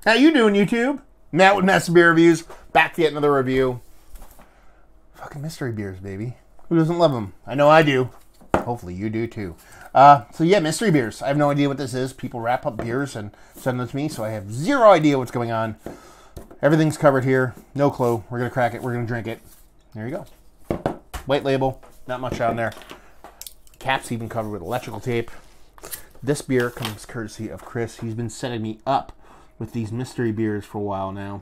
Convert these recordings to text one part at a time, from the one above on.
How you doing, YouTube? Matt with Master Beer Reviews. Back to yet another review. Fucking mystery beers, baby. Who doesn't love them? I know I do. Hopefully you do too. So yeah, mystery beers. I have no idea what this is. People wrap up beers and send them to me, so I have zero idea what's going on. Everything's covered here. No clue. We're going to crack it. We're going to drink it. There you go. White label. Not much on there. Cap's even covered with electrical tape. This beer comes courtesy of Chris. He's been setting me up with these mystery beers for a while now.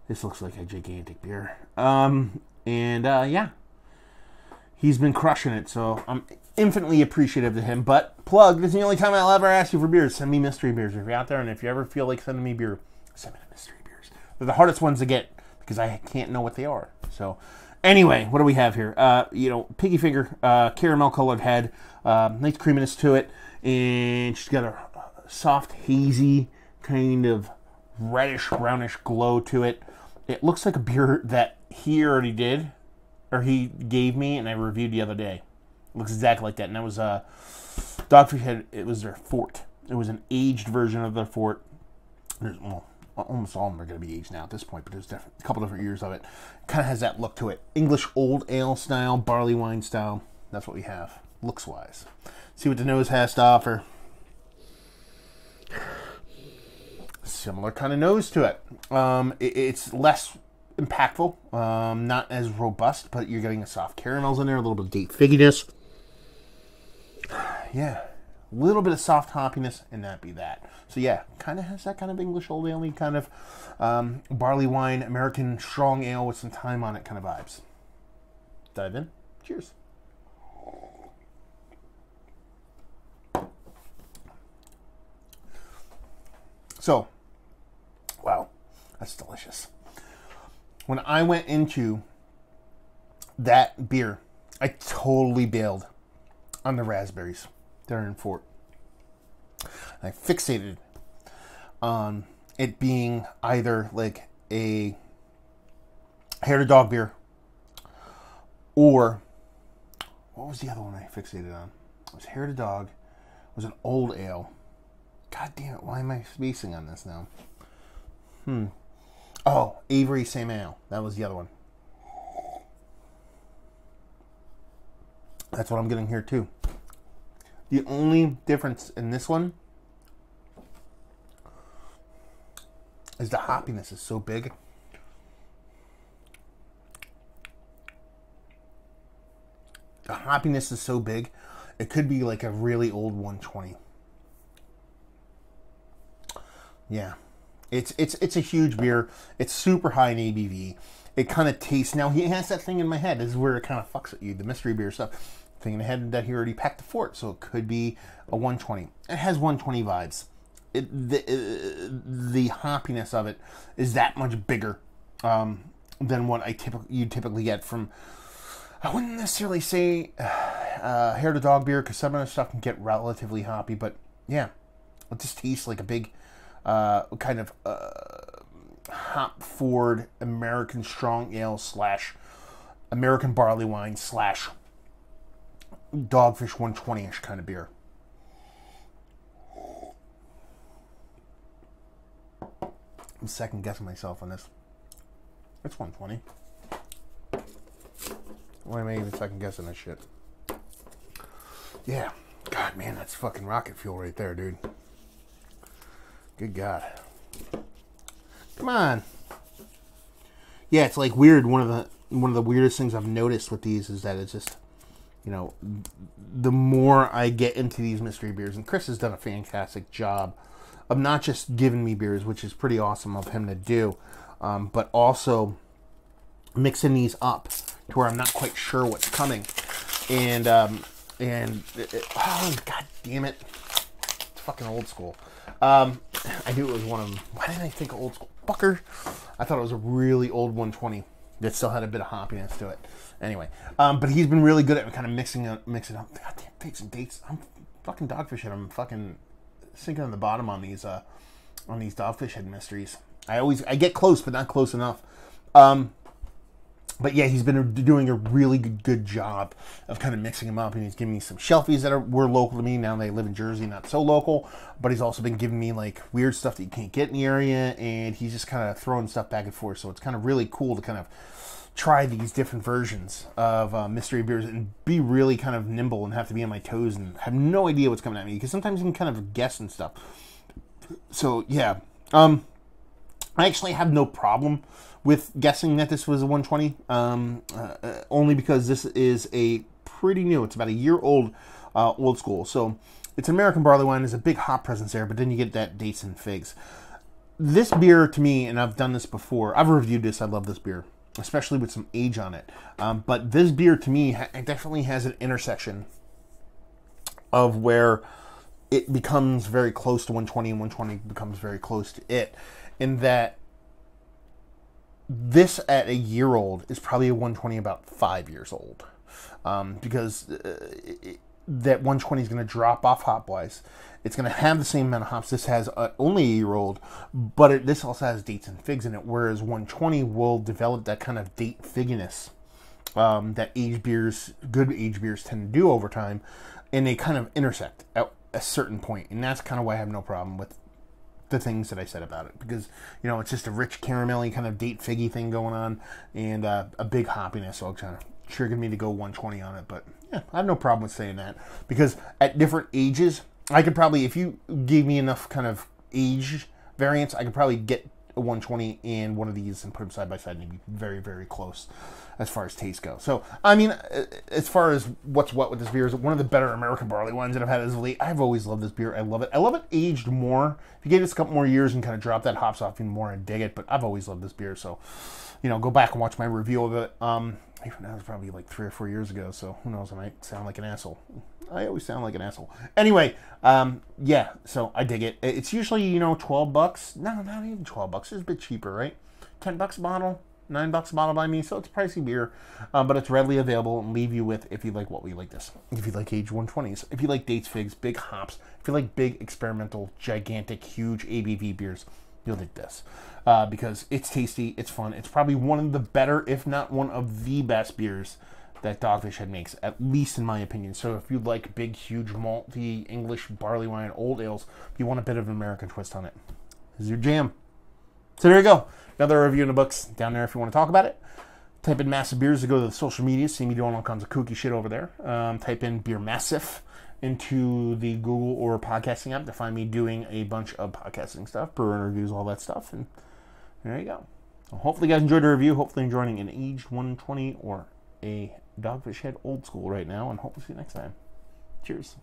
This looks like a gigantic beer. Yeah. He's been crushing it, so I'm infinitely appreciative to him. But, plug, this is the only time I'll ever ask you for beers. Send me mystery beers if you're out there, and if you ever feel like sending me beer, send me the mystery beers. They're the hardest ones to get, because I can't know what they are. So, anyway, what do we have here? Piggy finger, caramel-colored head, nice creaminess to it, and she's got a soft, hazy, kind of reddish, brownish glow to it. It looks like a beer that he already did, or he gave me, and I reviewed the other day. It looks exactly like that, and that was Dogfish Head. It was their Fort. It was an aged version of their Fort. Almost all of them are going to be aged now at this point, but there's a couple different years of it. Kind of has that look to it. English old ale style, barley wine style. That's what we have, looks-wise. See what the nose has to offer. Similar kind of nose to it. It's less impactful, not as robust, but you're getting a soft caramels in there, a little bit of date figginess. Yeah, a little bit of soft hoppiness, and that be that. So yeah, kind of has that kind of English old ale kind of barley wine, American strong ale with some time on it kind of vibes. Dive in. Cheers. So, wow, that's delicious. When I went into that beer, I totally bailed on the raspberries that are in Fort. I fixated on it being either like a hair to dog beer, or what was the other one I fixated on? It was hair to dog. It was an old ale. God damn it, why am I spacing on this now? Oh, Avery Same Ale. That was the other one. That's what I'm getting here too. The only difference in this one is the hoppiness is so big. The hoppiness is so big, it could be like a really old 120. Yeah, it's a huge beer. It's super high in ABV. It kind of tastes. Now he has that thing in my head. This is where it kind of fucks at you. The mystery beer stuff. Thing in the head that he already packed the Fort, so it could be a 120. It has 120 vibes. The hoppiness of it is that much bigger than what you typically get from. I wouldn't necessarily say hair to dog beer, because some of the stuff can get relatively hoppy, but yeah, it just tastes like a big. Kind of hop forward American strong ale / American barley wine / Dogfish 120-ish kind of beer. I'm second guessing myself on this. It's 120. Why am I even second guessing this shit? Yeah. God, man, that's fucking rocket fuel right there, dude. Good God. Come on. Yeah, it's like weird. One of the weirdest things I've noticed with these is that it's just, the more I get into these mystery beers, and Chris has done a fantastic job of not just giving me beers, which is pretty awesome of him to do, but also mixing these up to where I'm not quite sure what's coming. And oh, God damn it. It's fucking old school. I knew it was one of them. Why didn't I think of old school? Fucker. I thought it was a really old 120 that still had a bit of hoppiness to it. Anyway, but he's been really good at kind of mixing up. God damn, dates and dates. I'm fucking Dogfish Head. I'm fucking sinking on the bottom on these Dogfish Head mysteries. I get close, but not close enough. But yeah, he's been doing a really good job of kind of mixing them up, and he's giving me some shelfies that were local to me. Now they live in Jersey, not so local, but he's also been giving me like weird stuff that you can't get in the area, and he's just kind of throwing stuff back and forth. So it's kind of really cool to kind of try these different versions of mystery beers and be really kind of nimble and have to be on my toes and have no idea what's coming at me, because sometimes you can kind of guess and stuff. So yeah, I actually have no problem with guessing that this was a 120, only because this is a pretty new, it's about a year old, old school. So it's an American barley wine, there's a big hop presence there, but then you get that dates and figs. This beer to me, and I've done this before, I've reviewed this, I love this beer, especially with some age on it. But this beer to me definitely has an intersection of where it becomes very close to 120 and 120 becomes very close to it, in that this at a year old is probably a 120 about 5 years old, because that 120 is going to drop off hop wise. It's going to have the same amount of hops. This has only a year old, but this also has dates and figs in it, whereas 120 will develop that kind of date figginess that aged beers, good aged beers, tend to do over time, and they kind of intersect at a certain point, and that's kind of why I have no problem with the things that I said about it, because it's just a rich caramelly kind of date figgy thing going on, and a big hoppiness, so it kind of triggered me to go 120 on it. But yeah, I have no problem with saying that, because at different ages, I could probably, if you gave me enough kind of age variants, I could probably get a 120 and one of these and put them side by side, and they'd be very, very close as far as taste goes. So, I mean, as far as what's what with this beer, is one of the better American barley wines that I've had as of late. I've always loved this beer. I love it. I love it aged more. If you gave this a couple more years and kind of drop that hops off even more, I'd dig it. But I've always loved this beer. So, go back and watch my review of it. Even that was probably like 3 or 4 years ago. So, who knows? I might sound like an asshole. I always sound like an asshole. Anyway, yeah, so I dig it. It's usually, $12. No, not even $12. It's a bit cheaper, right? $10 a bottle. $9 a bottle by me, so it's a pricey beer, but it's readily available, and leave you with, if you like what we like this. If you like aged 120s, if you like dates, figs, big hops, if you like big, experimental, gigantic, huge ABV beers, you'll dig this, because it's tasty, it's fun, it's probably one of the better, if not one of the best beers that Dogfish Head makes, at least in my opinion. So if you like big, huge, malty, English barley wine, old ales, if you want a bit of an American twist on it, this is your jam. So there you go. Another review in the books down there if you want to talk about it. Type in Massive Beers to go to the social media. See me doing all kinds of kooky shit over there. Type in Beer Massive into the Google or podcasting app to find me doing a bunch of podcasting stuff, brewer interviews, all that stuff. And there you go. Well, hopefully you guys enjoyed the review. Hopefully enjoying an aged 120 or a Dogfish Head old school right now. And hope to see you next time. Cheers.